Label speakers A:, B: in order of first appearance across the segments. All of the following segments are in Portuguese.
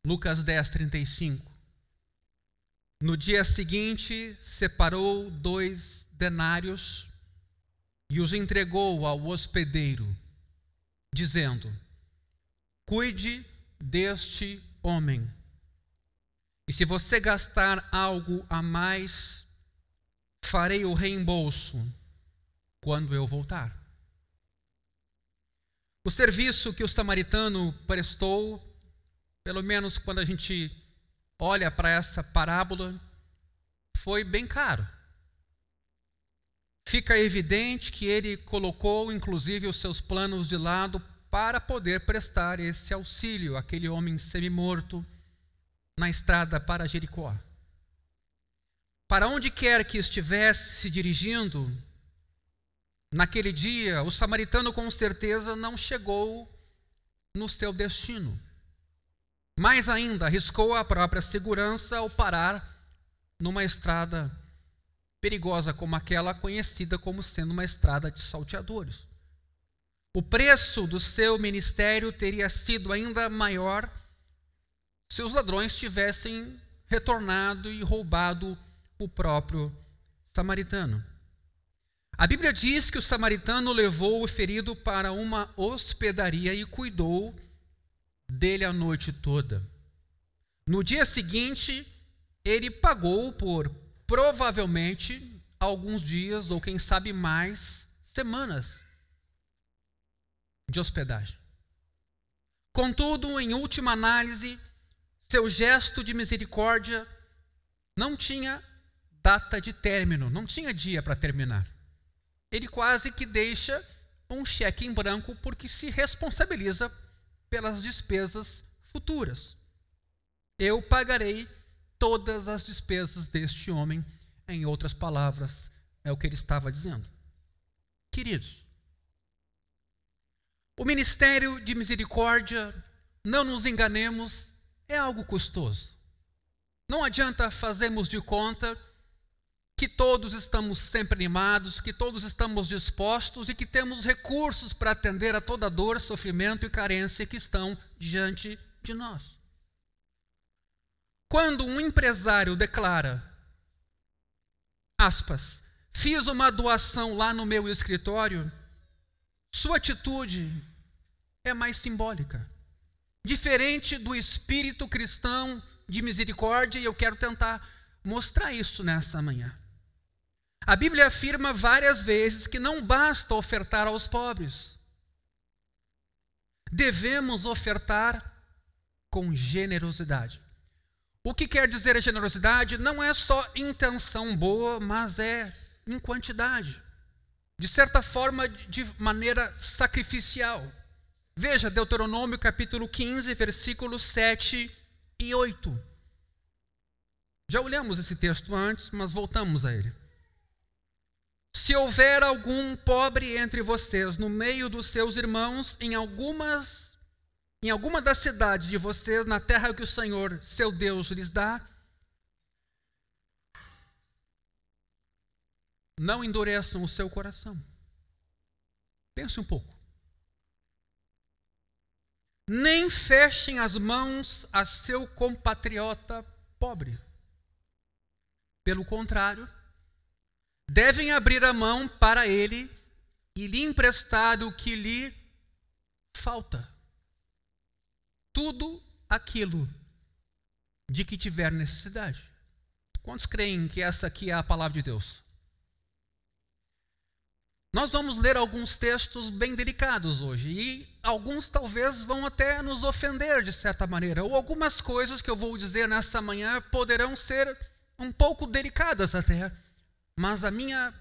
A: Lucas 10, 35. No dia seguinte, separou 2 denários e os entregou ao hospedeiro, dizendo: cuide deste homem, e se você gastar algo a mais, farei o reembolso quando eu voltar. O serviço que o samaritano prestou, pelo menos quando a gente olha para essa parábola, foi bem caro. Fica evidente que ele colocou, inclusive, os seus planos de lado para poder prestar esse auxílio àquele homem semi-morto na estrada para Jericó. Para onde quer que estivesse se dirigindo, naquele dia, o samaritano com certeza não chegou no seu destino. Mais ainda, arriscou a própria segurança ao parar numa estrada perigosa como aquela conhecida como sendo uma estrada de salteadores. O preço do seu ministério teria sido ainda maior se os ladrões tivessem retornado e roubado o próprio samaritano. A Bíblia diz que o samaritano levou o ferido para uma hospedaria e cuidou dele a noite toda. No dia seguinte, ele pagou por provavelmente alguns dias, ou quem sabe mais, semanas de hospedagem. Contudo, em última análise, seu gesto de misericórdia não tinha data de término, não tinha dia para terminar. Ele quase que deixa um cheque em branco porque se responsabiliza pelas despesas futuras. Eu pagarei todas as despesas deste homem. Em outras palavras, é o que ele estava dizendo. Queridos, o ministério de misericórdia, não nos enganemos, é algo custoso. Não adianta fazermos de conta que todos estamos sempre animados, que todos estamos dispostos e que temos recursos para atender a toda dor, sofrimento e carência que estão diante de nós. Quando um empresário declara, aspas, fiz uma doação lá no meu escritório, sua atitude é mais simbólica. Diferente do espírito cristão de misericórdia, e eu quero tentar mostrar isso nessa manhã. A Bíblia afirma várias vezes que não basta ofertar aos pobres. Devemos ofertar com generosidade. O que quer dizer a generosidade? Não é só intenção boa, mas é em quantidade. De certa forma, de maneira sacrificial. Veja Deuteronômio capítulo 15, versículos 7 e 8. Já olhamos esse texto antes, mas voltamos a ele. Se houver algum pobre entre vocês no meio dos seus irmãos, em alguma das cidades de vocês, na terra que o Senhor, seu Deus, lhes dá, não endureçam o seu coração. Pense um pouco. Nem fechem as mãos a seu compatriota pobre. Pelo contrário, devem abrir a mão para ele e lhe emprestar o que lhe falta. Tudo aquilo de que tiver necessidade. Quantos creem que essa aqui é a palavra de Deus? Nós vamos ler alguns textos bem delicados hoje, e alguns talvez vão até nos ofender de certa maneira, ou algumas coisas que eu vou dizer nessa manhã poderão ser um pouco delicadas até, mas a minha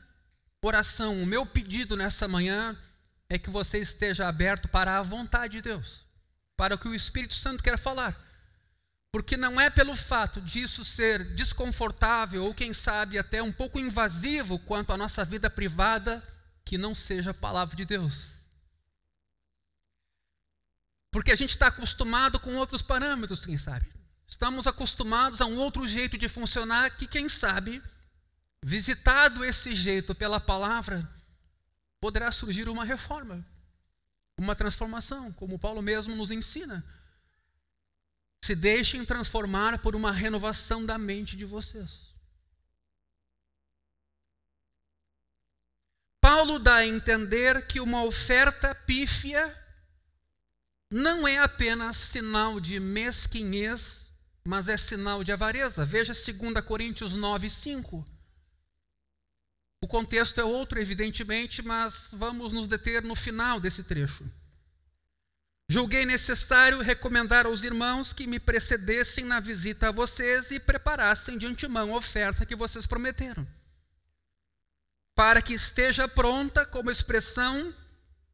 A: oração, o meu pedido nessa manhã é que você esteja aberto para a vontade de Deus, para o que o Espírito Santo quer falar, porque não é pelo fato disso ser desconfortável ou quem sabe até um pouco invasivo quanto à nossa vida privada que não seja a palavra de Deus. Porque a gente está acostumado com outros parâmetros, quem sabe. Estamos acostumados a um outro jeito de funcionar que, quem sabe, visitado esse jeito pela palavra, poderá surgir uma reforma, uma transformação, como Paulo mesmo nos ensina. Se deixem transformar por uma renovação da mente de vocês. Paulo dá a entender que uma oferta pífia não é apenas sinal de mesquinhez, mas é sinal de avareza. Veja 2 Coríntios 9:5. O contexto é outro, evidentemente, mas vamos nos deter no final desse trecho. Julguei necessário recomendar aos irmãos que me precedessem na visita a vocês e preparassem de antemão a oferta que vocês prometeram, para que esteja pronta como expressão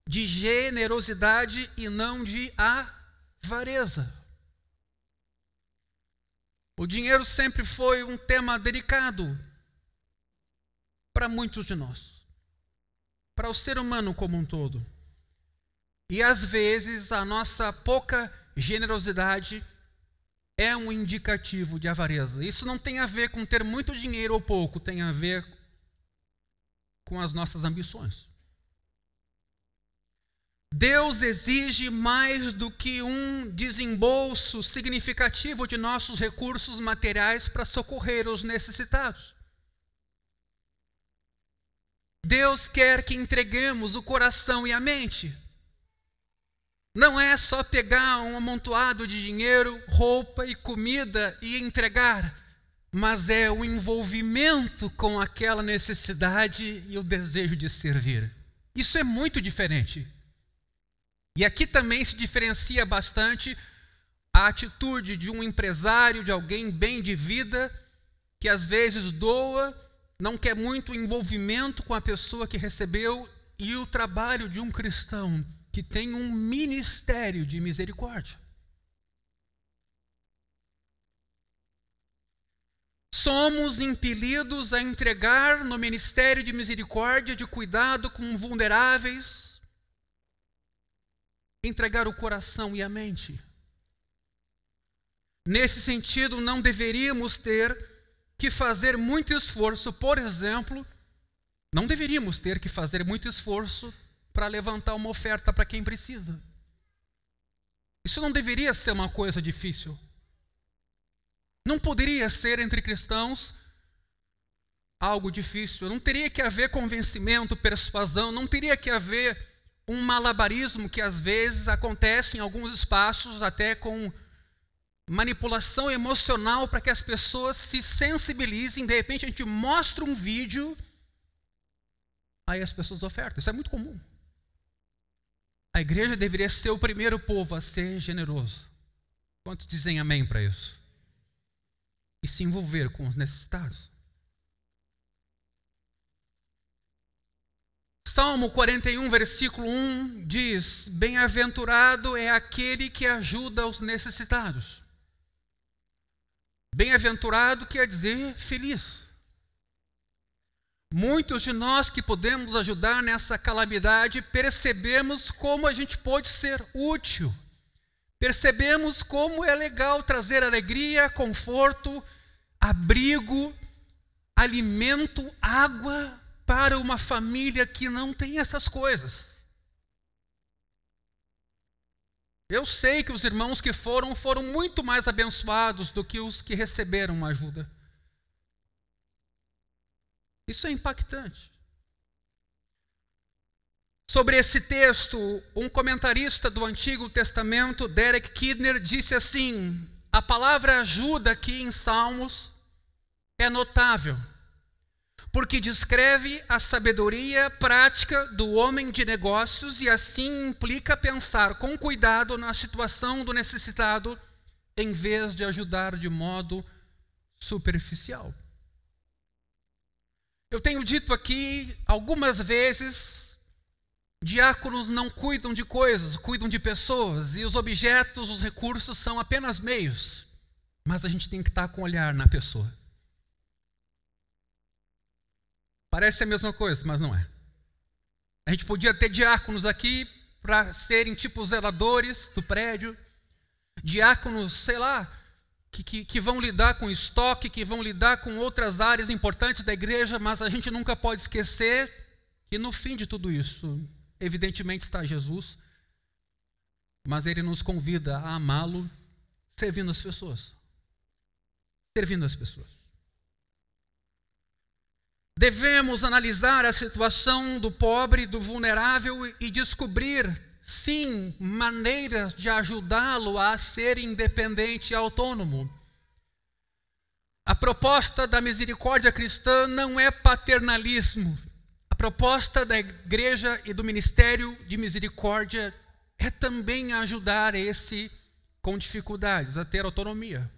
A: de generosidade e não de avareza. O dinheiro sempre foi um tema delicado para muitos de nós, para o ser humano como um todo. E às vezes a nossa pouca generosidade é um indicativo de avareza. Isso não tem a ver com ter muito dinheiro ou pouco, tem a ver com as nossas ambições. Deus exige mais do que um desembolso significativo de nossos recursos materiais para socorrer os necessitados. Deus quer que entreguemos o coração e a mente. Não é só pegar um amontoado de dinheiro, roupa e comida e entregar, mas é o envolvimento com aquela necessidade e o desejo de servir. Isso é muito diferente. E aqui também se diferencia bastante a atitude de um empresário, de alguém bem de vida, que às vezes doa, não quer muito envolvimento com a pessoa que recebeu, e o trabalho de um cristão que tem um ministério de misericórdia. Somos impelidos a entregar no ministério de misericórdia, de cuidado com vulneráveis, entregar o coração e a mente. Nesse sentido, não deveríamos ter que fazer muito esforço, por exemplo, não deveríamos ter que fazer muito esforço para levantar uma oferta para quem precisa. Isso não deveria ser uma coisa difícil. Não poderia ser entre cristãos algo difícil. Não teria que haver convencimento, persuasão, não teria que haver um malabarismo que às vezes acontece em alguns espaços, até com manipulação emocional para que as pessoas se sensibilizem. De repente a gente mostra um vídeo, aí as pessoas ofertam. Isso é muito comum. A igreja deveria ser o primeiro povo a ser generoso. Quantos dizem amém para isso? E se envolver com os necessitados. Salmo 41, versículo 1 diz: bem-aventurado é aquele que ajuda os necessitados. Bem-aventurado quer dizer feliz. Muitos de nós que podemos ajudar nessa calamidade percebemos como a gente pode ser útil. Percebemos como é legal trazer alegria, conforto, abrigo, alimento, água para uma família que não tem essas coisas. Eu sei que os irmãos que foram muito mais abençoados do que os que receberam ajuda. Isso é impactante. Sobre esse texto, um comentarista do Antigo Testamento, Derek Kidner, disse assim: a palavra ajuda aqui em Salmos é notável, porque descreve a sabedoria prática do homem de negócios e assim implica pensar com cuidado na situação do necessitado, em vez de ajudar de modo superficial. Eu tenho dito aqui algumas vezes, diáconos não cuidam de coisas, cuidam de pessoas, e os objetos, os recursos são apenas meios, mas a gente tem que estar com o olhar na pessoa. Parece a mesma coisa, mas não é. A gente podia ter diáconos aqui para serem tipo zeladores do prédio, diáconos, sei lá, que vão lidar com estoque, que vão lidar com outras áreas importantes da igreja, mas a gente nunca pode esquecer que no fim de tudo isso, evidentemente está Jesus, mas Ele nos convida a amá-lo, servindo as pessoas. Servindo as pessoas. Devemos analisar a situação do pobre, do vulnerável e descobrir, sim, maneiras de ajudá-lo a ser independente e autônomo. A proposta da misericórdia cristã não é paternalismo. A proposta da igreja e do ministério de misericórdia é também ajudar esse com dificuldades a ter autonomia.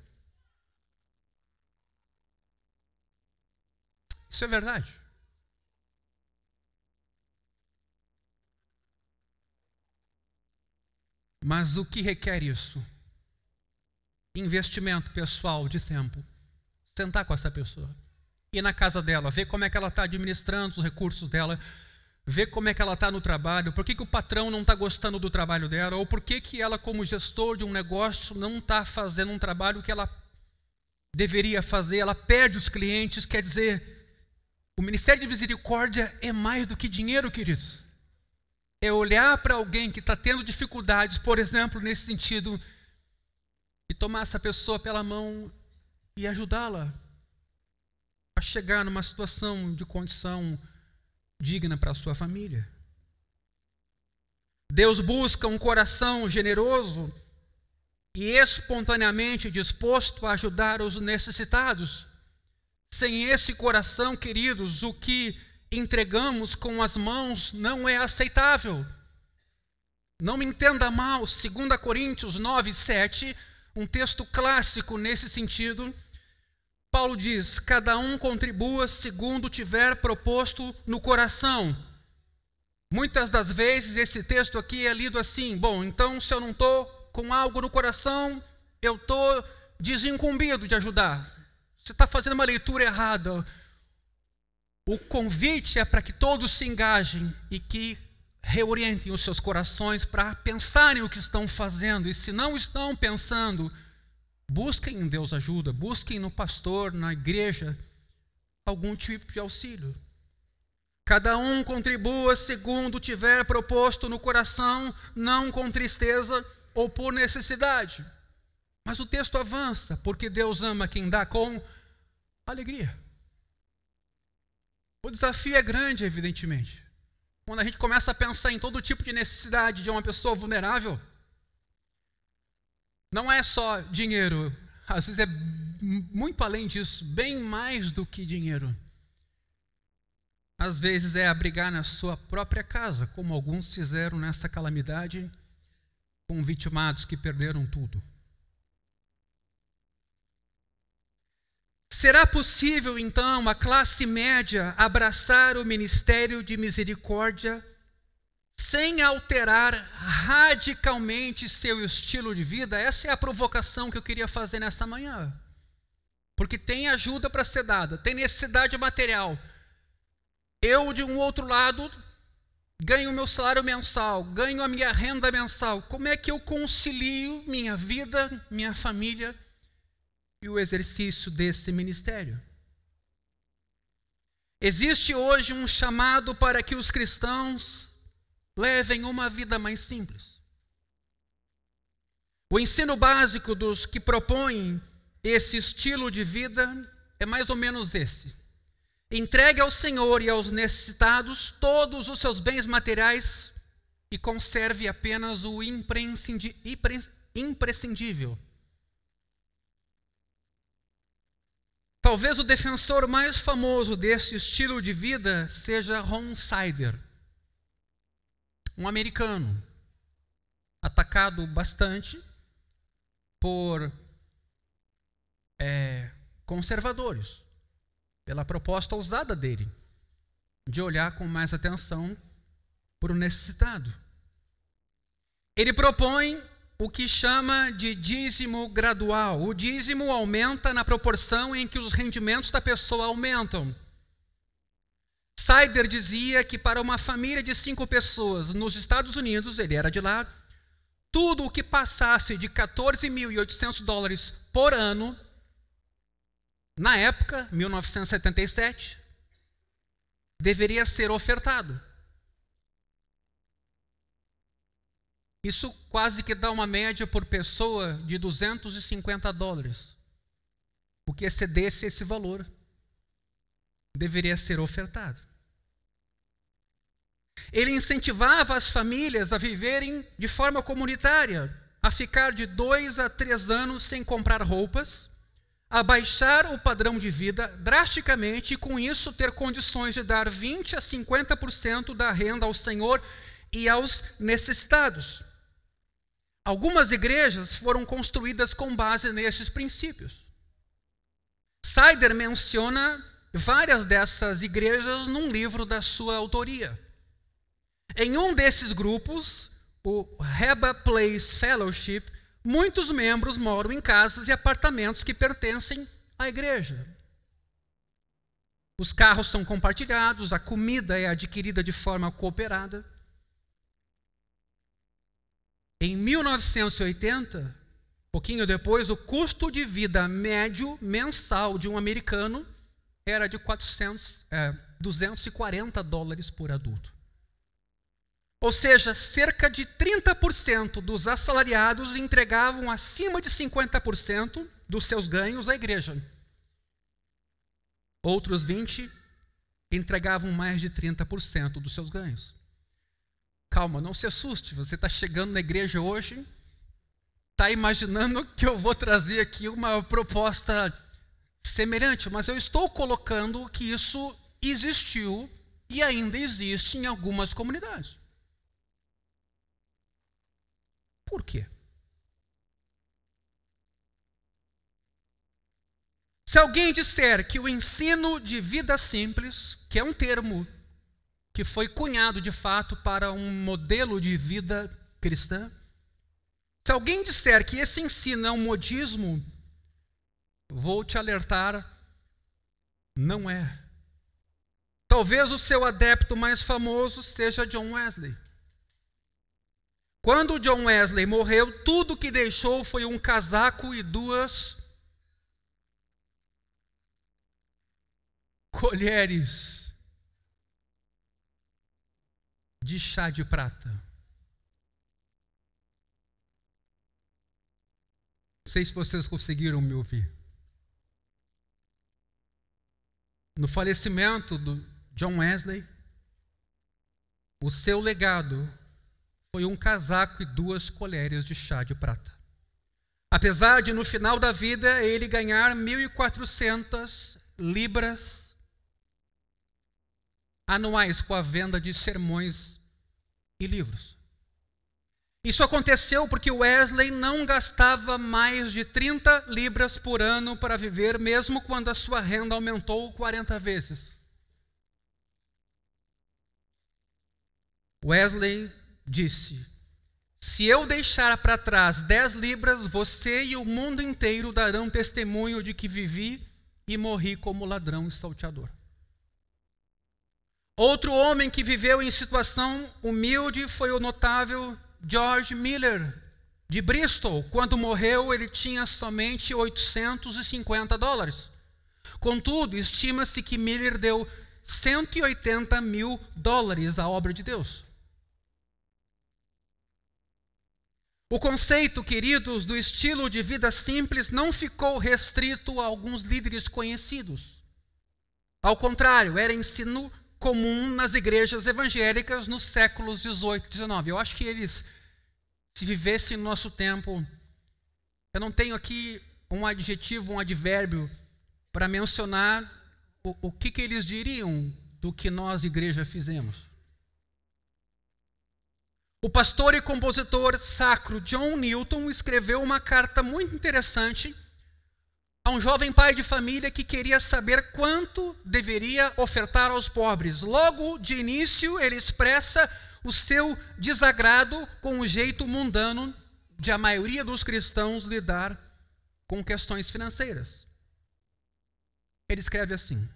A: Isso é verdade. Mas o que requer isso? Investimento pessoal de tempo. Sentar com essa pessoa. Ir na casa dela, ver como é que ela está administrando os recursos dela, ver como é que ela está no trabalho, por que o patrão não está gostando do trabalho dela, ou por que ela, como gestor de um negócio, não está fazendo um trabalho que ela deveria fazer, ela perde os clientes. Quer dizer, o ministério de misericórdia é mais do que dinheiro, queridos. É olhar para alguém que está tendo dificuldades, por exemplo, nesse sentido, e tomar essa pessoa pela mão e ajudá-la a chegar numa situação de condição digna para a sua família. Deus busca um coração generoso e espontaneamente disposto a ajudar os necessitados. Sem esse coração, queridos, o que entregamos com as mãos não é aceitável. Não me entenda mal, 2 Coríntios 9:7, um texto clássico nesse sentido, Paulo diz: cada um contribua segundo tiver proposto no coração. Muitas das vezes esse texto aqui é lido assim: bom, então se eu não estou com algo no coração, eu estou desincumbido de ajudar. Você está fazendo uma leitura errada. O convite é para que todos se engajem e que reorientem os seus corações para pensarem o que estão fazendo. E se não estão pensando, busquem em Deus ajuda, busquem no pastor, na igreja, algum tipo de auxílio. Cada um contribua segundo tiver proposto no coração, não com tristeza ou por necessidade. Mas o texto avança, porque Deus ama quem dá com alegria. O desafio é grande, evidentemente. Quando a gente começa a pensar em todo tipo de necessidade de uma pessoa vulnerável, não é só dinheiro, às vezes é muito além disso, bem mais do que dinheiro. Às vezes é abrigar na sua própria casa, como alguns fizeram nessa calamidade, com vitimados que perderam tudo. Será possível, então, a classe média abraçar o ministério de misericórdia sem alterar radicalmente seu estilo de vida? Essa é a provocação que eu queria fazer nessa manhã. Porque tem ajuda para ser dada, tem necessidade material. Eu, de um outro lado, ganho o meu salário mensal, ganho a minha renda mensal. Como é que eu concilio minha vida, minha família e o exercício desse ministério? Existe hoje um chamado para que os cristãos levem uma vida mais simples. O ensino básico dos que propõem esse estilo de vida é mais ou menos esse: entregue ao Senhor e aos necessitados todos os seus bens materiais e conserve apenas o imprescindível. Talvez o defensor mais famoso desse estilo de vida seja Ron Sider, um americano, atacado bastante por conservadores, pela proposta ousada dele, de olhar com mais atenção para o necessitado. Ele propõe o que chama de dízimo gradual. O dízimo aumenta na proporção em que os rendimentos da pessoa aumentam. Sider dizia que para uma família de 5 pessoas nos Estados Unidos, ele era de lá, tudo o que passasse de $14.800 por ano, na época, 1977, deveria ser ofertado. Isso quase que dá uma média por pessoa de $250. O que excedesse esse valor deveria ser ofertado. Ele incentivava as famílias a viverem de forma comunitária, a ficar de 2 a 3 anos sem comprar roupas, a baixar o padrão de vida drasticamente e com isso ter condições de dar 20 a 50% da renda ao Senhor e aos necessitados. Algumas igrejas foram construídas com base nesses princípios. Sider menciona várias dessas igrejas num livro da sua autoria. Em um desses grupos, o Reba Place Fellowship, muitos membros moram em casas e apartamentos que pertencem à igreja. Os carros são compartilhados, a comida é adquirida de forma cooperada. Em 1980, pouquinho depois, o custo de vida médio mensal de um americano era de $240 por adulto. Ou seja, cerca de 30% dos assalariados entregavam acima de 50% dos seus ganhos à igreja. Outros 20% entregavam mais de 30% dos seus ganhos. Calma, não se assuste, você está chegando na igreja hoje, está imaginando que eu vou trazer aqui uma proposta semelhante, mas eu estou colocando que isso existiu e ainda existe em algumas comunidades. Por quê? Se alguém disser que o ensino de vida simples, que é um termo que foi cunhado de fato para um modelo de vida cristã, se alguém disser que esse ensino é um modismo, vou te alertar, não é. Talvez o seu adepto mais famoso seja John Wesley. Quando John Wesley morreu, tudo que deixou foi um casaco e 2 colheres de chá de prata. Não sei se vocês conseguiram me ouvir. No falecimento do John Wesley, o seu legado foi um casaco e 2 colheres de chá de prata. Apesar de, no final da vida, ele ganhar 1.400 libras anuais com a venda de sermões e livros. Isso aconteceu porque Wesley não gastava mais de 30 libras por ano para viver, mesmo quando a sua renda aumentou 40 vezes. Wesley disse: se eu deixar para trás 10 libras, você e o mundo inteiro darão testemunho de que vivi e morri como ladrão e salteador. Outro homem que viveu em situação humilde foi o notável George Miller, de Bristol. Quando morreu, ele tinha somente $850. Contudo, estima-se que Miller deu $180 mil à obra de Deus. O conceito, queridos, do estilo de vida simples não ficou restrito a alguns líderes conhecidos. Ao contrário, era ensino comum nas igrejas evangélicas nos séculos 18 e 19. Eu acho que eles, se vivessem no nosso tempo, eu não tenho aqui um adjetivo, um advérbio, para mencionar o que eles diriam do que nós, igreja, fizemos. O pastor e compositor sacro John Newton escreveu uma carta muito interessante a um jovem pai de família que queria saber quanto deveria ofertar aos pobres. Logo de início, ele expressa o seu desagrado com o jeito mundano de a maioria dos cristãos lidar com questões financeiras. Ele escreve assim: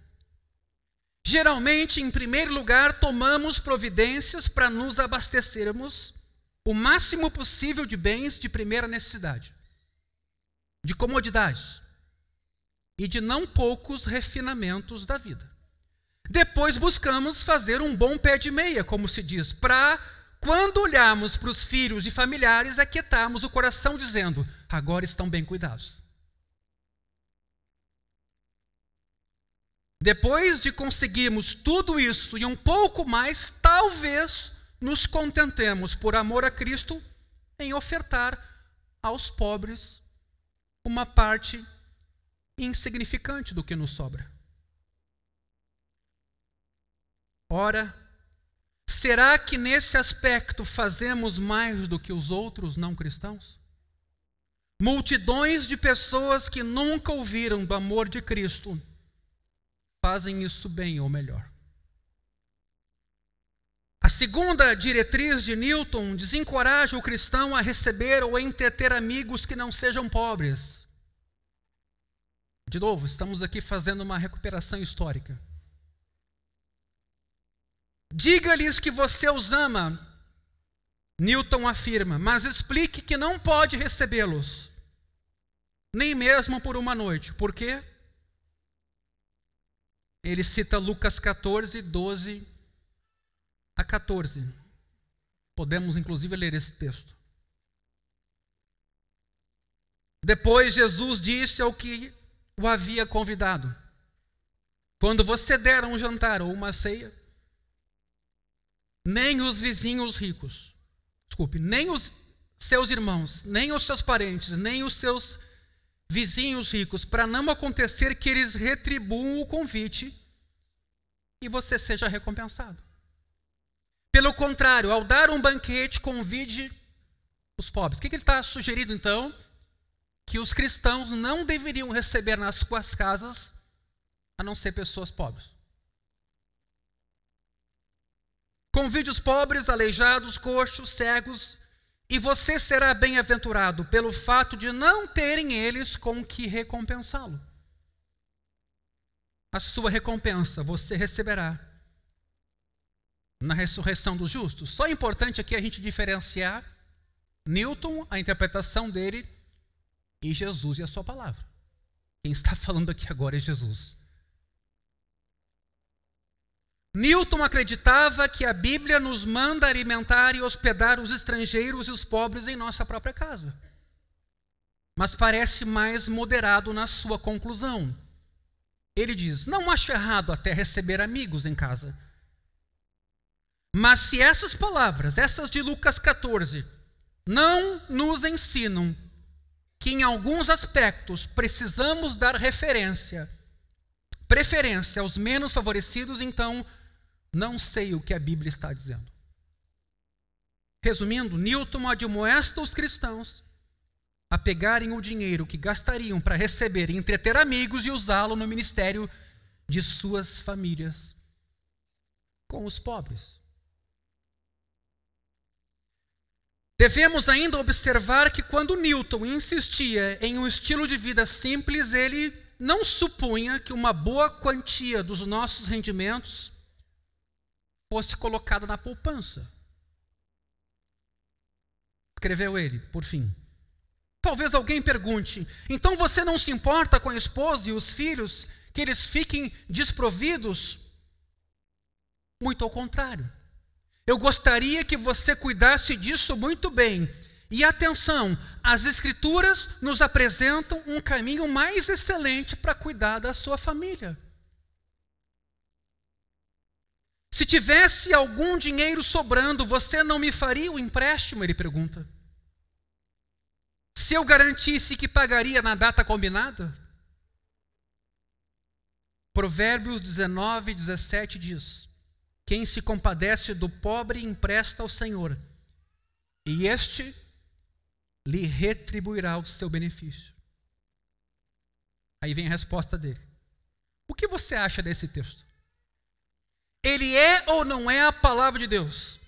A: geralmente, em primeiro lugar, tomamos providências para nos abastecermos o máximo possível de bens de primeira necessidade, de comodidades e de não poucos refinamentos da vida. Depois buscamos fazer um bom pé de meia, como se diz, para quando olharmos para os filhos e familiares, aquietarmos o coração dizendo: agora estão bem cuidados. Depois de conseguirmos tudo isso e um pouco mais, talvez nos contentemos, por amor a Cristo, em ofertar aos pobres uma parte insignificante do que nos sobra. Ora, será que nesse aspecto fazemos mais do que os outros não cristãos? Multidões de pessoas que nunca ouviram do amor de Cristo fazem isso bem ou melhor. A segunda diretriz de Newton desencoraja o cristão a receber ou a entreter amigos que não sejam pobres. De novo, estamos aqui fazendo uma recuperação histórica. Diga-lhes que você os ama, Newton afirma, mas explique que não pode recebê-los, nem mesmo por uma noite. Por quê? Ele cita Lucas 14, 12 a 14. Podemos, inclusive, ler esse texto. Depois, Jesus disse ao que o havia convidado: quando você der um jantar ou uma ceia, nem os vizinhos ricos, nem os seus irmãos, nem os seus parentes, nem os seus vizinhos ricos, para não acontecer que eles retribuam o convite e você seja recompensado. Pelo contrário, ao dar um banquete, convide os pobres. O que ele está sugerindo, então? Que os cristãos não deveriam receber nas suas casas, a não ser pessoas pobres. Convide os pobres, aleijados, coxos, cegos, e você será bem-aventurado pelo fato de não terem eles com que recompensá-lo. A sua recompensa você receberá na ressurreição dos justos. Só é importante aqui a gente diferenciar Newton, a interpretação dele, e Jesus e a sua palavra. Quem está falando aqui agora é Jesus. Newton acreditava que a Bíblia nos manda alimentar e hospedar os estrangeiros e os pobres em nossa própria casa. Mas parece mais moderado na sua conclusão. Ele diz: não acho errado até receber amigos em casa. Mas se essas palavras, essas de Lucas 14, não nos ensinam que em alguns aspectos precisamos dar preferência aos menos favorecidos, então não sei o que a Bíblia está dizendo. Resumindo, Newton admoesta os cristãos a pegarem o dinheiro que gastariam para receber e entreter amigos e usá-lo no ministério de suas famílias com os pobres. Devemos ainda observar que quando Newton insistia em um estilo de vida simples, ele não supunha que uma boa quantia dos nossos rendimentos fosse colocada na poupança. Escreveu ele, por fim. Talvez alguém pergunte: então você não se importa com a esposa e os filhos, que eles fiquem desprovidos? Muito ao contrário. Eu gostaria que você cuidasse disso muito bem. E atenção, as Escrituras nos apresentam um caminho mais excelente para cuidar da sua família. Se tivesse algum dinheiro sobrando, você não me faria o empréstimo? Ele pergunta. Se eu garantisse que pagaria na data combinada? Provérbios 19, 17 diz: quem se compadece do pobre empresta ao Senhor, e este lhe retribuirá o seu benefício. Aí vem a resposta dele. O que você acha desse texto? Ele é ou não é a palavra de Deus?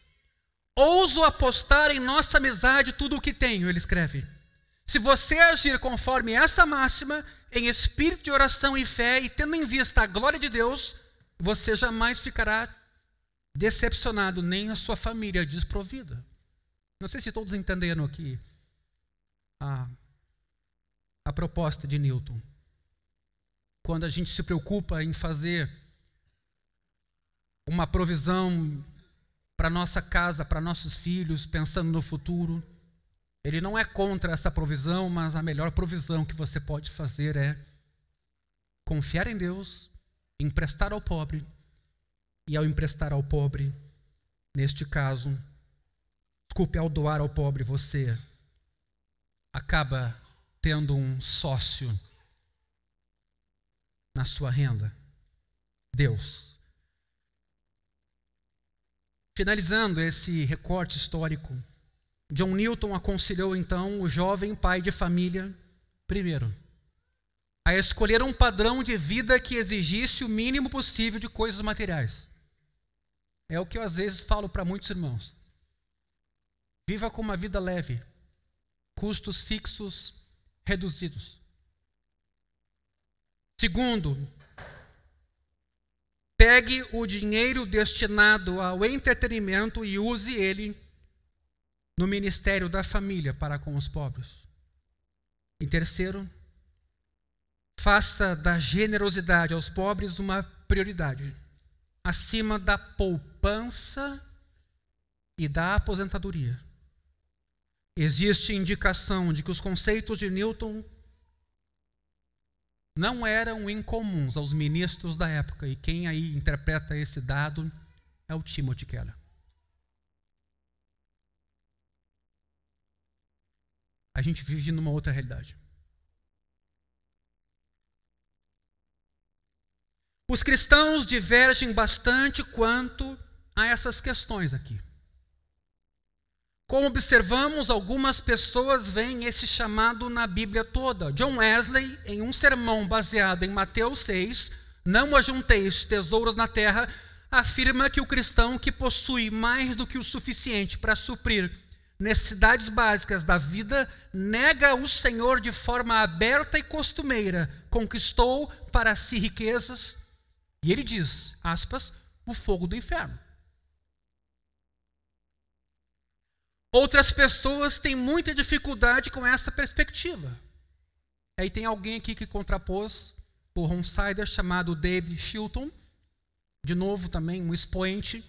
A: Ouso apostar em nossa amizade tudo o que tenho, ele escreve. Se você agir conforme essa máxima, em espírito de oração e fé, e tendo em vista a glória de Deus, você jamais ficará decepcionado, nem a sua família desprovida. Não sei se todos entenderam aqui a proposta de Newton. Quando a gente se preocupa em fazer uma provisão para nossa casa, para nossos filhos, pensando no futuro. Ele não é contra essa provisão, mas a melhor provisão que você pode fazer é confiar em Deus, emprestar ao pobre, e ao emprestar ao pobre, neste caso, ao doar ao pobre, você acaba tendo um sócio na sua renda, Deus. Finalizando esse recorte histórico, John Newton aconselhou então o jovem pai de família, primeiro, a escolher um padrão de vida que exigisse o mínimo possível de coisas materiais. É o que eu às vezes falo para muitos irmãos. Viva com uma vida leve, custos fixos reduzidos. Segundo, pegue o dinheiro destinado ao entretenimento e use ele no ministério da família para com os pobres. Em terceiro, faça da generosidade aos pobres uma prioridade, acima da poupança e da aposentadoria. Existe indicação de que os conceitos de Newton não eram incomuns aos ministros da época, e quem aí interpreta esse dado é o Timothy Keller. A gente vive numa outra realidade. Os cristãos divergem bastante quanto a essas questões aqui. Como observamos, algumas pessoas veem esse chamado na Bíblia toda. John Wesley, em um sermão baseado em Mateus 6, não ajunteis tesouros na terra, afirma que o cristão que possui mais do que o suficiente para suprir necessidades básicas da vida, nega o Senhor de forma aberta e costumeira, conquistou para si riquezas, e ele diz, aspas, o fogo do inferno. Outras pessoas têm muita dificuldade com essa perspectiva. Aí tem alguém aqui que contrapôs o Ronsider chamado David Chilton, de novo também um expoente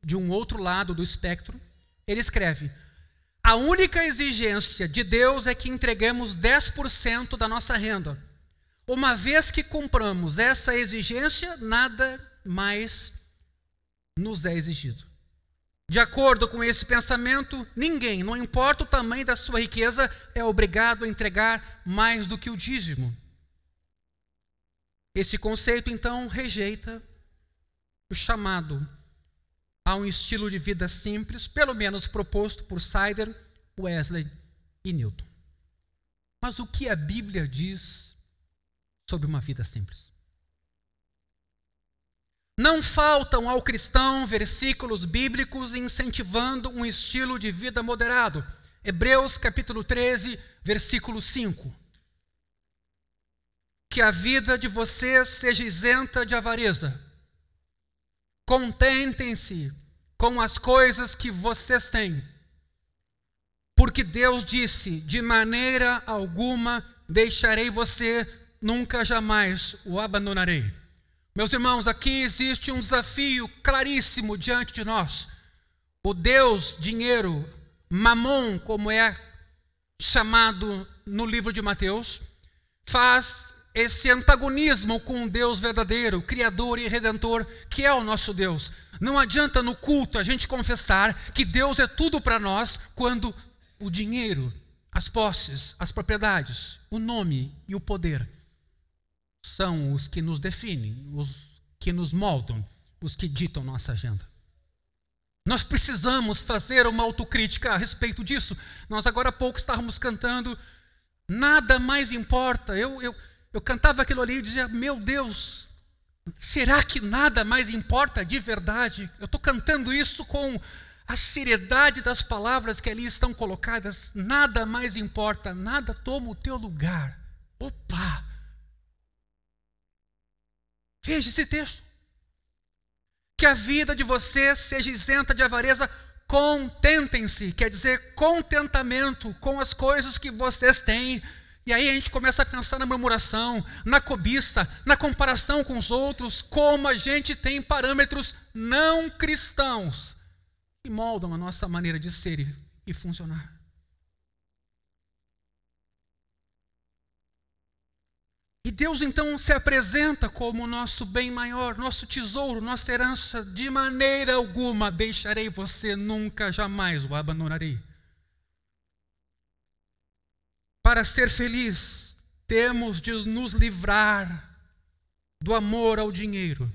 A: de um outro lado do espectro. Ele escreve, a única exigência de Deus é que entreguemos 10% da nossa renda. Uma vez que cumpramos essa exigência, nada mais nos é exigido. De acordo com esse pensamento, ninguém, não importa o tamanho da sua riqueza, é obrigado a entregar mais do que o dízimo. Esse conceito, então, rejeita o chamado a um estilo de vida simples, pelo menos proposto por Sider, Wesley e Newton. Mas o que a Bíblia diz sobre uma vida simples? Não faltam ao cristão versículos bíblicos incentivando um estilo de vida moderado. Hebreus capítulo 13, versículo 5. Que a vida de vocês seja isenta de avareza. Contentem-se com as coisas que vocês têm. Porque Deus disse, de maneira alguma deixarei você, nunca jamais o abandonarei. Meus irmãos, aqui existe um desafio claríssimo diante de nós. O Deus, dinheiro, Mamon, como é chamado no livro de Mateus, faz esse antagonismo com o Deus verdadeiro, Criador e Redentor, que é o nosso Deus. Não adianta no culto a gente confessar que Deus é tudo para nós, quando o dinheiro, as posses, as propriedades, o nome e o poder são os que nos definem, os que nos moldam, os que ditam nossa agenda. Nós precisamos fazer uma autocrítica a respeito disso. Nós agora há pouco estávamos cantando, nada mais importa. Eu cantava aquilo ali e dizia, meu Deus, será que nada mais importa de verdade? Eu estou cantando isso com a seriedade das palavras que ali estão colocadas. Nada mais importa, nada toma o teu lugar. Opa! Veja esse texto. Que a vida de vocês seja isenta de avareza, contentem-se, quer dizer contentamento com as coisas que vocês têm. E aí a gente começa a pensar na murmuração, na cobiça, na comparação com os outros, como a gente tem parâmetros não cristãos e moldam a nossa maneira de ser e funcionar. E Deus então se apresenta como o nosso bem maior, nosso tesouro, nossa herança. De maneira alguma deixarei você, nunca, jamais o abandonarei. Para ser feliz, temos de nos livrar do amor ao dinheiro.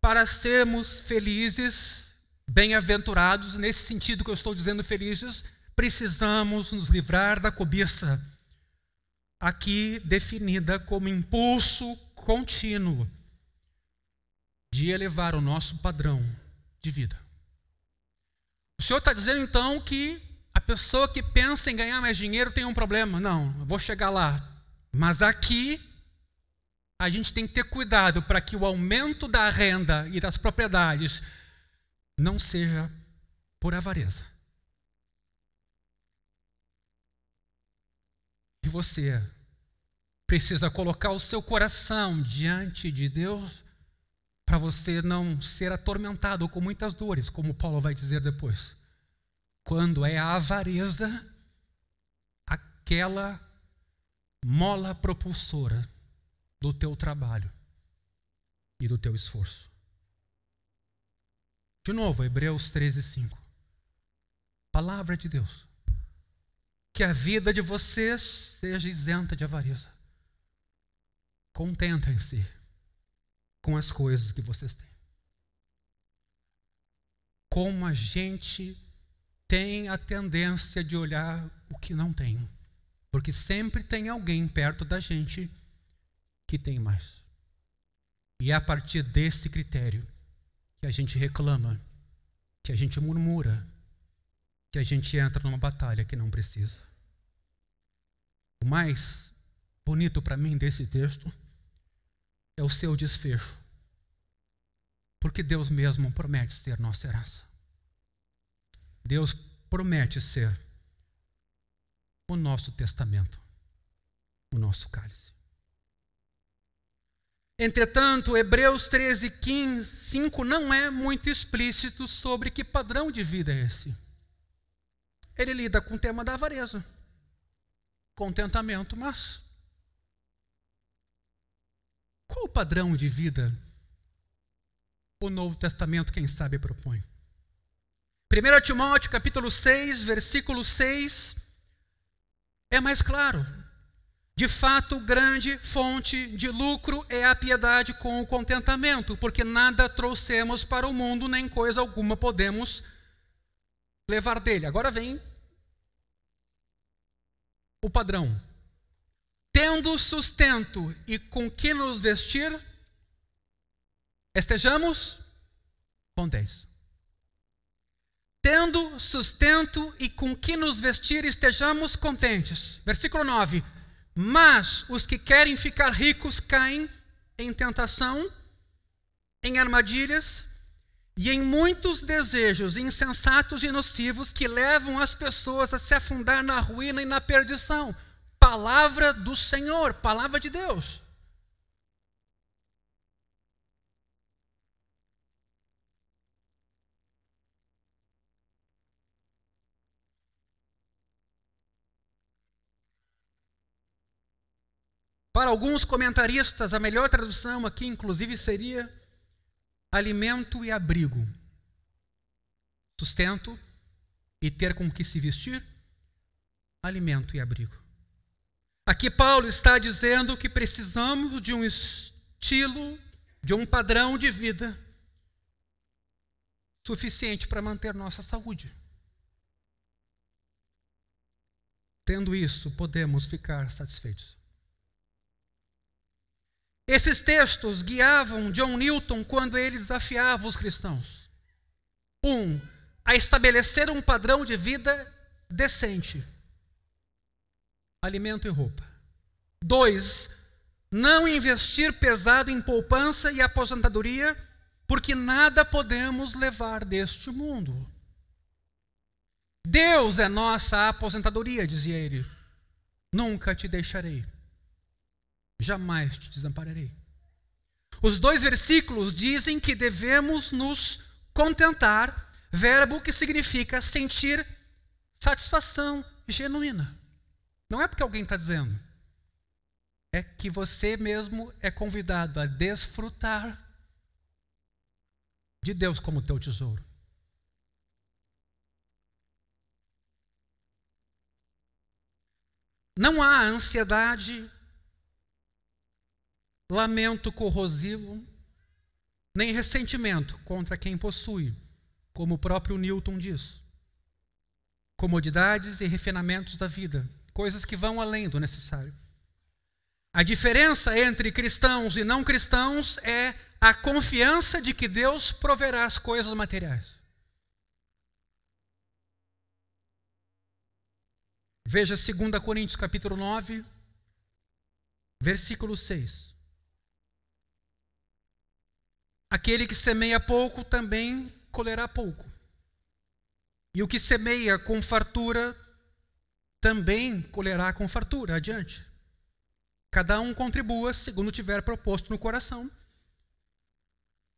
A: Para sermos felizes, bem-aventurados, nesse sentido que eu estou dizendo felizes, precisamos nos livrar da cobiça, aqui definida como impulso contínuo de elevar o nosso padrão de vida. O Senhor está dizendo então que a pessoa que pensa em ganhar mais dinheiro tem um problema. Não, eu vou chegar lá. Mas aqui a gente tem que ter cuidado para que o aumento da renda e das propriedades não seja por avareza. E você precisa colocar o seu coração diante de Deus para você não ser atormentado com muitas dores, como Paulo vai dizer depois. Quando é a avareza, aquela mola propulsora do teu trabalho e do teu esforço. De novo, Hebreus 13:5. Palavra de Deus. Que a vida de vocês seja isenta de avareza. Contentem-se com as coisas que vocês têm. Como a gente tem a tendência de olhar o que não tem. Porque sempre tem alguém perto da gente que tem mais. E é a partir desse critério que a gente reclama, que a gente murmura, que a gente entra numa batalha que não precisa. O mais bonito para mim desse texto é o seu desfecho. Porque Deus mesmo promete ser nossa herança. Deus promete ser o nosso testamento, o nosso cálice. Entretanto, Hebreus 13:5 não é muito explícito sobre que padrão de vida é esse. Ele lida com o tema da avareza, contentamento, mas qual o padrão de vida o Novo Testamento, quem sabe, propõe? 1 Timóteo capítulo 6, versículo 6, é mais claro. De fato, grande fonte de lucro é a piedade com o contentamento, porque nada trouxemos para o mundo, nem coisa alguma podemos levar dele. Agora vem o padrão. Tendo sustento e com que nos vestir, estejamos contentes. Tendo sustento e com que nos vestir, estejamos contentes. Versículo 9. Mas os que querem ficar ricos caem em tentação, em armadilhas e em muitos desejos insensatos e nocivos que levam as pessoas a se afundar na ruína e na perdição. Palavra do Senhor, palavra de Deus. Para alguns comentaristas, a melhor tradução aqui, inclusive, seria alimento e abrigo. Sustento e ter com que se vestir, alimento e abrigo. Aqui Paulo está dizendo que precisamos de um estilo, de um padrão de vida suficiente para manter nossa saúde. Tendo isso, podemos ficar satisfeitos. Esses textos guiavam John Newton quando ele desafiava os cristãos. 1. A estabelecer um padrão de vida decente. Alimento e roupa. 2. Não investir pesado em poupança e aposentadoria, porque nada podemos levar deste mundo. Deus é nossa aposentadoria, dizia ele. Nunca te deixarei. Jamais te desampararei. Os 2 versículos dizem que devemos nos contentar, Verbo que significa sentir satisfação genuína. Não é porque alguém está dizendo. É que você mesmo é convidado a desfrutar de Deus como teu tesouro. Não há ansiedade, lamento corrosivo, nem ressentimento contra quem possui, como o próprio Newton diz. Comodidades e refinamentos da vida, coisas que vão além do necessário. A diferença entre cristãos e não cristãos é a confiança de que Deus proverá as coisas materiais. Veja 2 Coríntios capítulo 9, versículo 6. Aquele que semeia pouco também colherá pouco. E o que semeia com fartura também colherá com fartura. Adiante. Cada um contribua segundo tiver proposto no coração,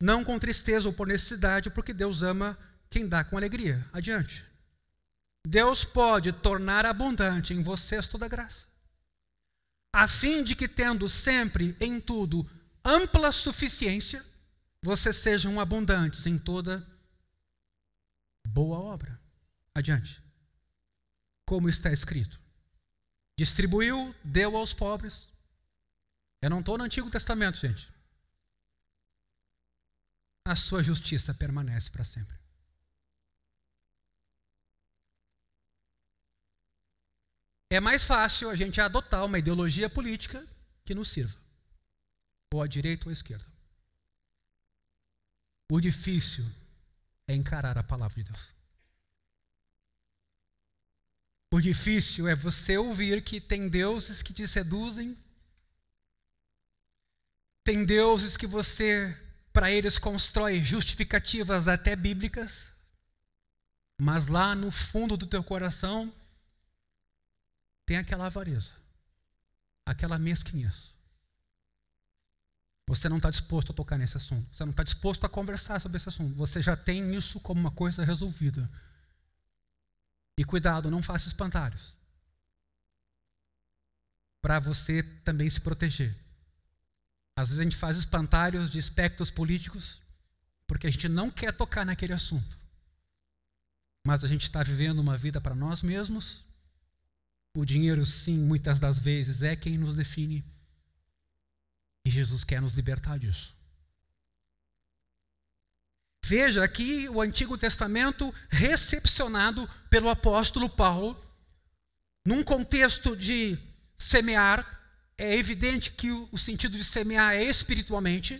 A: não com tristeza ou por necessidade, porque Deus ama quem dá com alegria. Adiante. Deus pode tornar abundante em vocês toda graça, a fim de que, tendo sempre em tudo ampla suficiência, vocês sejam abundantes em toda boa obra. Adiante. Como está escrito: distribuiu, deu aos pobres. Eu não estou no Antigo Testamento, gente. A sua justiça permanece para sempre. É mais fácil a gente adotar uma ideologia política que nos sirva, ou à direita ou à esquerda. O difícil é encarar a palavra de Deus. O difícil é você ouvir que tem deuses que te seduzem, tem deuses que você, para eles, constrói justificativas até bíblicas, mas lá no fundo do teu coração tem aquela avareza, aquela mesquinhez. Você não está disposto a tocar nesse assunto, você não está disposto a conversar sobre esse assunto, você já tem isso como uma coisa resolvida. E cuidado, não faça espantalhos, para você também se proteger. Às vezes a gente faz espantalhos de espectros políticos, porque a gente não quer tocar naquele assunto. Mas a gente está vivendo uma vida para nós mesmos. O dinheiro, sim, muitas das vezes é quem nos define. E Jesus quer nos libertar disso. Veja aqui o Antigo Testamento recepcionado pelo apóstolo Paulo, num contexto de semear. É evidente que o sentido de semear é espiritualmente,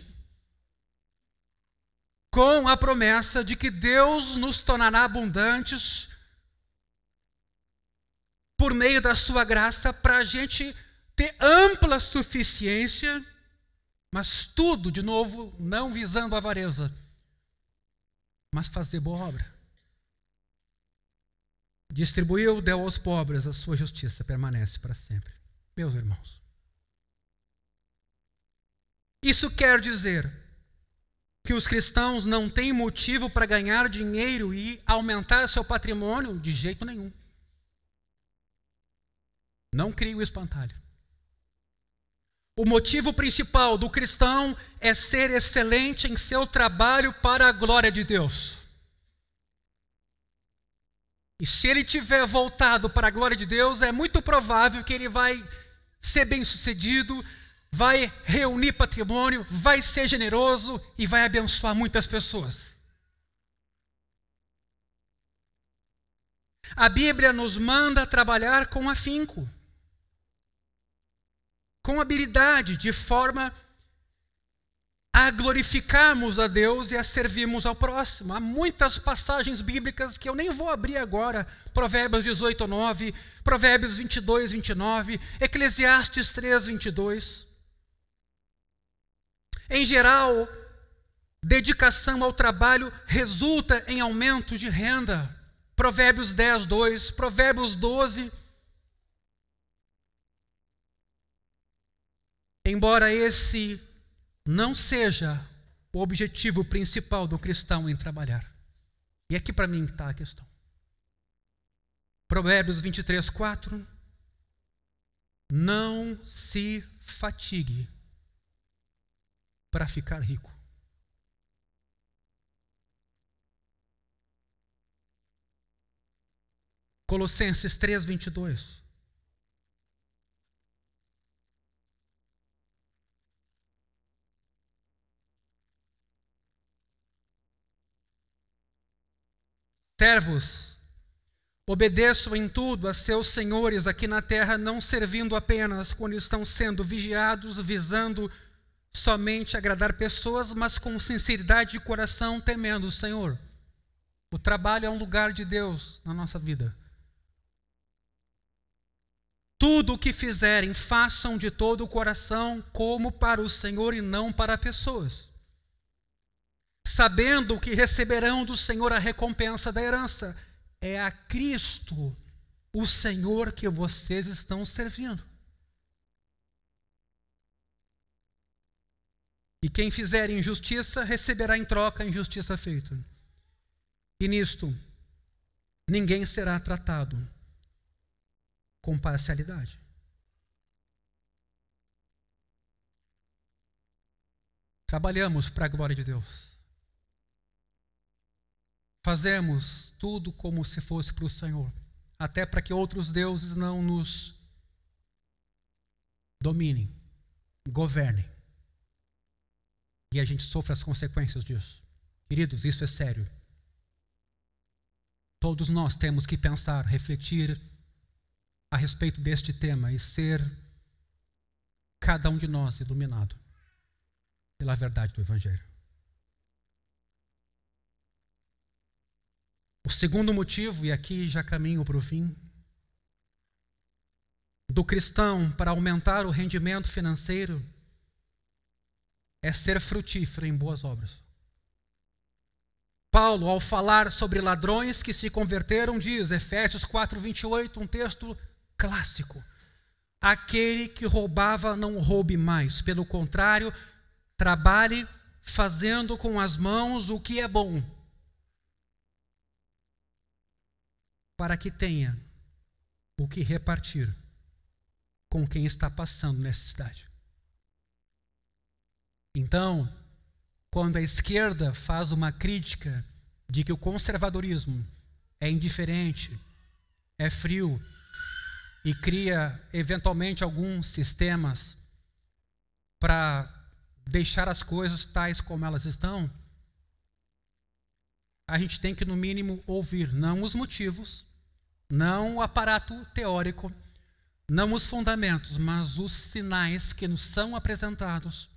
A: com a promessa de que Deus nos tornará abundantes por meio da sua graça, para a gente ter ampla suficiência, mas tudo, de novo, não visando a avareza, mas fazer boa obra. Distribuiu, deu aos pobres, a sua justiça permanece para sempre. Meus irmãos, isso quer dizer que os cristãos não têm motivo para ganhar dinheiro e aumentar seu patrimônio? De jeito nenhum. Não crie o espantalho. O motivo principal do cristão é ser excelente em seu trabalho para a glória de Deus. E se ele tiver voltado para a glória de Deus, é muito provável que ele vai ser bem-sucedido, vai reunir patrimônio, vai ser generoso e vai abençoar muitas pessoas. A Bíblia nos manda trabalhar com afinco, com habilidade, de forma a glorificarmos a Deus e a servirmos ao próximo. Há muitas passagens bíblicas que eu nem vou abrir agora. Provérbios 18:9, Provérbios 22:29, Eclesiastes 3:22. Em geral, dedicação ao trabalho resulta em aumento de renda. Provérbios 10:2, Provérbios 12. Embora esse não seja o objetivo principal do cristão em trabalhar, E aqui para mim está a questão. Provérbios 23, 4. Não se fatigue para ficar rico. Colossenses 3, 22. Servos, obedeçam em tudo a seus senhores aqui na terra, não servindo apenas quando estão sendo vigiados, visando somente agradar pessoas, mas com sinceridade de coração, temendo o Senhor. O trabalho é um lugar de Deus na nossa vida. Tudo o que fizerem, façam de todo o coração, como para o Senhor e não para pessoas, sabendo que receberão do Senhor a recompensa da herança. É a Cristo, o Senhor, que vocês estão servindo. E quem fizer injustiça, receberá em troca a injustiça feita. E nisto, ninguém será tratado com parcialidade. Trabalhamos para a glória de Deus. Fazemos tudo como se fosse para o Senhor, até para que outros deuses não nos dominem, governem, e a gente sofra as consequências disso. Queridos, isso é sério. Todos nós temos que pensar, refletir a respeito deste tema e ser, cada um de nós, iluminado pela verdade do Evangelho. O segundo motivo, e aqui já caminho para o fim, do cristão para aumentar o rendimento financeiro é ser frutífero em boas obras. Paulo, ao falar sobre ladrões que se converteram, diz, Efésios 4:28, um texto clássico: aquele que roubava não roube mais, pelo contrário, trabalhe fazendo com as mãos o que é bom, para que tenha o que repartir com quem está passando necessidade. Então, quando a esquerda faz uma crítica de que o conservadorismo é indiferente, é frio e cria eventualmente alguns sistemas para deixar as coisas tais como elas estão, a gente tem que, no mínimo, ouvir não os motivos, não o aparato teórico, não os fundamentos, mas os sinais que nos são apresentados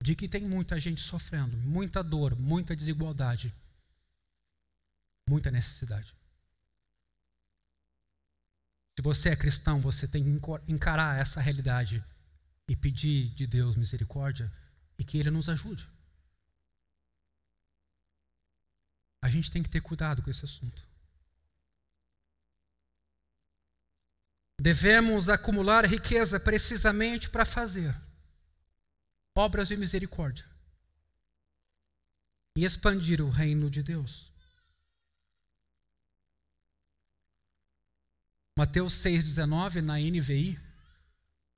A: de que tem muita gente sofrendo, muita dor, muita desigualdade, muita necessidade. Se você é cristão, você tem que encarar essa realidade e pedir de Deus misericórdia e que Ele nos ajude. A gente tem que ter cuidado com esse assunto. Devemos acumular riqueza precisamente para fazer obras de misericórdia e expandir o reino de Deus. Mateus 6,19 na NVI.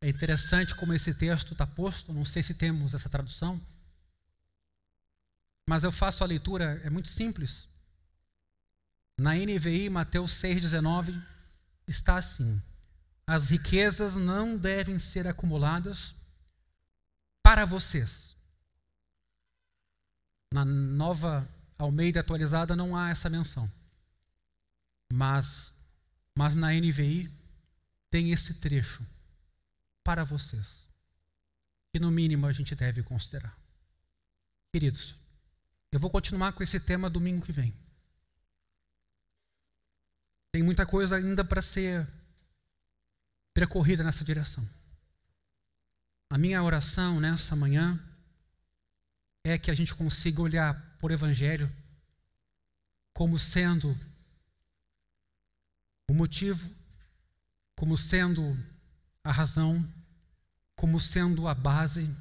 A: É interessante como esse texto está posto. Não sei se temos essa tradução, mas eu faço a leitura, é muito simples. Na NVI, Mateus 6,19 está assim: as riquezas não devem ser acumuladas para vocês. Na Nova Almeida atualizada não há essa menção. Mas na NVI tem esse trecho: para vocês, que no mínimo a gente deve considerar. Queridos, eu vou continuar com esse tema domingo que vem. Tem muita coisa ainda para ser percorrida nessa direção. A minha oração nessa manhã é que a gente consiga olhar por Evangelho como sendo o motivo, como sendo a razão, como sendo a base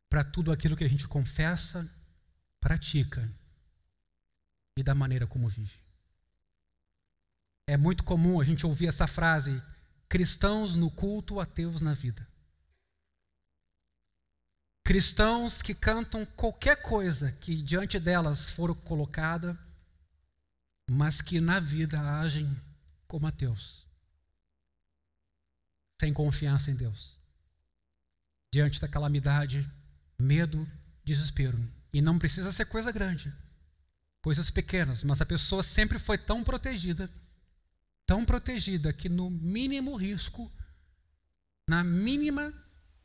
A: para tudo aquilo que a gente confessa, pratica e da maneira como vive. É muito comum a gente ouvir essa frase: cristãos no culto, ateus na vida. Cristãos que cantam qualquer coisa que diante delas for colocada, mas que na vida agem como ateus, sem confiança em Deus. Diante da calamidade, medo, desespero. E não precisa ser coisa grande, coisas pequenas, mas a pessoa sempre foi tão protegida que no mínimo risco, na mínima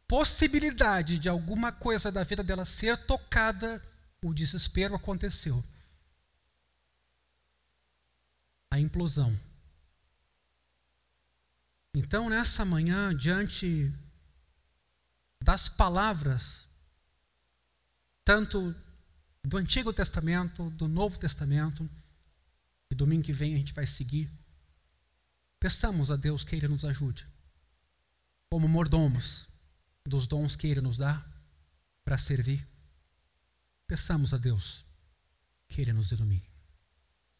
A: possibilidade de alguma coisa da vida dela ser tocada, o desespero aconteceu. A implosão. Então, nessa manhã, diante das palavras, tanto do Antigo Testamento, do Novo Testamento, e domingo que vem a gente vai seguir, peçamos a Deus que Ele nos ajude, como mordomos dos dons que Ele nos dá para servir. Peçamos a Deus que Ele nos ilumine.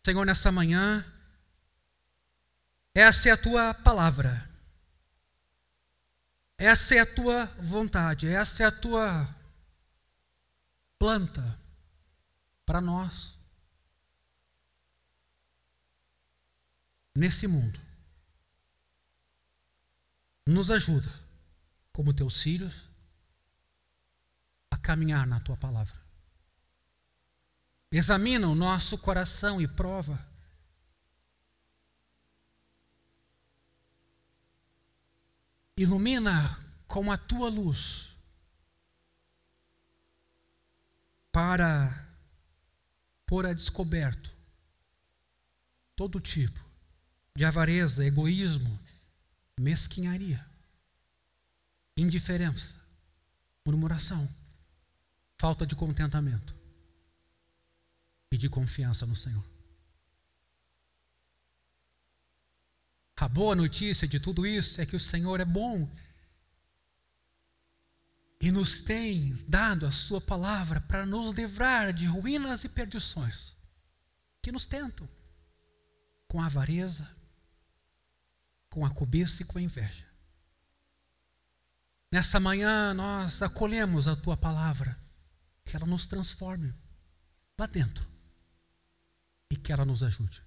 A: Senhor, nessa manhã, essa é a Tua palavra, essa é a Tua vontade, essa é a Tua planta para nós, nesse mundo. Nos ajuda, como Teus filhos, a caminhar na Tua palavra. Examina o nosso coração e prova. Ilumina com a Tua luz para pôr a descoberto todo tipo de avareza, egoísmo, mesquinharia, indiferença, murmuração, falta de contentamento e de confiança no Senhor. A boa notícia de tudo isso é que o Senhor é bom e nos tem dado a Sua palavra para nos livrar de ruínas e perdições que nos tentam com a avareza, com a cobiça e com a inveja. Nessa manhã nós acolhemos a Tua palavra, que ela nos transforme lá dentro e que ela nos ajude.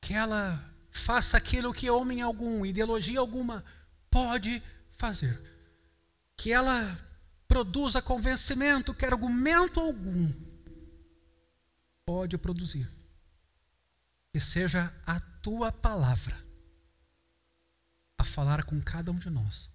A: Que ela faça aquilo que homem algum, ideologia alguma pode fazer. Que ela produza convencimento que argumento algum pode produzir. Que seja a Tua palavra a falar com cada um de nós.